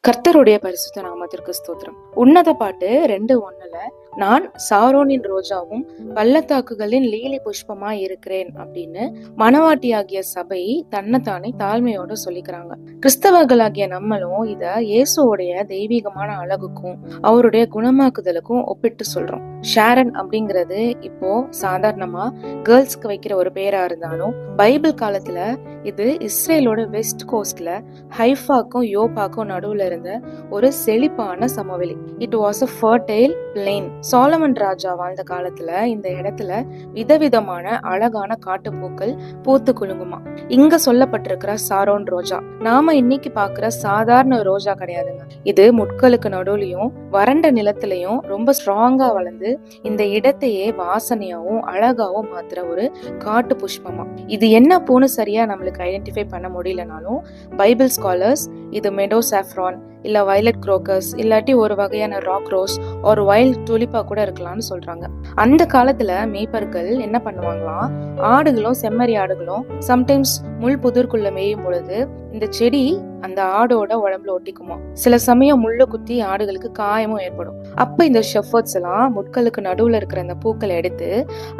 கர்த்தருடைய பரிசுத்த நாமத்திற்கு ஸ்தோத்திரம். உன்னத பாட்டு 2:1 நான் சாரோனின் ரோஜாவும் பள்ளத்தாக்குகளின் லீலி புஷ்பமா இருக்கிறேன் அப்படின்னு மணவாட்டியாகிய சபை தன்னைத்தானே தாழ்மையோட சொல்லிக்கிறாங்க. கிறிஸ்தவர்களாகிய நம்மளும் இத இயேசுவோடைய தெய்வீகமான அழகுக்கும் அவருடைய குணமாக்குதலுக்கும் ஒப்பிட்டு சொல்றோம். ஷாரன் அப்படிங்கிறது இப்போ சாதாரணமா கேர்ள்ஸ்க்கு வைக்கிற ஒரு பேரா இருந்தாலும் பைபிள் காலத்துல இது இஸ்ரேலோட வெஸ்ட் கோஸ்ட்ல ஹைஃபாக்கும் யோபாக்கும் நடுவுல இருந்த ஒரு செழிப்பான சமவெளி. It was a fertile plain. Solomon ராஜா வாழ்ந்த காலத்துல இந்த இடத்துல விதவிதமான அழகான காட்டுப்பூக்கள் பூத்து குலுங்குமா. இங்க சொல்லப்பட்டிருக்கிற சாரோன் ரோஜா நாம இன்னைக்கு பாக்குற சாதாரண ரோஜா கிடையாதுங்க. இது முட்களுக்கு நடுவுலயும் வறண்ட நிலத்திலையும் ரொம்ப ஸ்ட்ராங்கா வளர்ந்து இந்த இடத்தையே வாசனையாவும் அழகாவும் மாத்துற ஒரு காட்டு புஷ்பமா. இது என்ன பூன்னு சரியா நம்மளுக்கு ஐடென்டிஃபை பண்ண முடியலனாலும் பைபிள் ஸ்காலர்ஸ் இது மெடோ சாஃப்ரான் இல்ல வயலட் குரோக்கஸ் இல்லாட்டி ஒரு வகையான ராக் ரோஸ் ஒரு வைல்ட் டூலிப்பா கூட இருக்கலாம்னு சொல்றாங்க. அந்த காலத்துல மேய்ப்பர்கள் என்ன பண்ணுவாங்களாம், ஆடுகளும் செம்மறி ஆடுகளும் சம்டைம்ஸ் முள் புதருக்குள்ள மேயும் பொழுது இந்த செடி அந்த ஆடோட உடம்புல ஒட்டிக்குமா. சில சமயம் முள்ளு குத்தி ஆடுகளுக்கு காயமும் ஏற்படும். அப்ப இந்த ஷெஃபர்ட்ஸ் எல்லாம் முட்களுக்கு நடுவுல இருக்கிற அந்த பூக்களை எடுத்து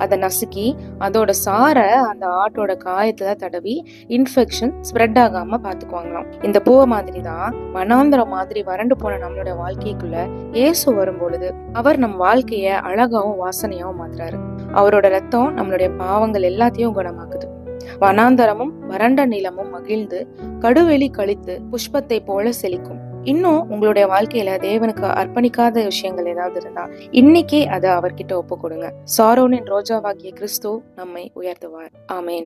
அதை நசுக்கி அதோட சார அந்த ஆட்டோட காயத்துல தடவி இன்ஃபெக்ஷன் ஸ்ப்ரெட் ஆகாம பாத்துக்குவாங்களாம். இந்த பூவை மாதிரி தான் வனாந்தரம் மாதிரி வறண்டு போன நம்மளோட வாழ்க்கைக்குள்ள இயேசு வரும் பொழுது அவர் நம் வாழ்க்கைய அழகாவும் வாசனையாவும் மாத்துறாரு. அவரோட ரத்தம் நம்மளுடைய பாவங்கள் எல்லாத்தையும் குணமாக்குது. வனாந்தரமும் வறண்ட நிலமும் மகிழ்ந்து கடுவெளி கழித்து புஷ்பத்தை போல செழிக்கும். இன்னும் உங்களுடைய வாழ்க்கையில தேவனுக்கு அர்ப்பணிக்காத விஷயங்கள் ஏதாவது இருந்தா இன்னைக்கே அதை அவர்கிட்ட ஒப்பு கொடுங்க. சாரோனின் ரோஜாவாகிய கிறிஸ்து நம்மை உயர்த்துவார். ஆமேன்.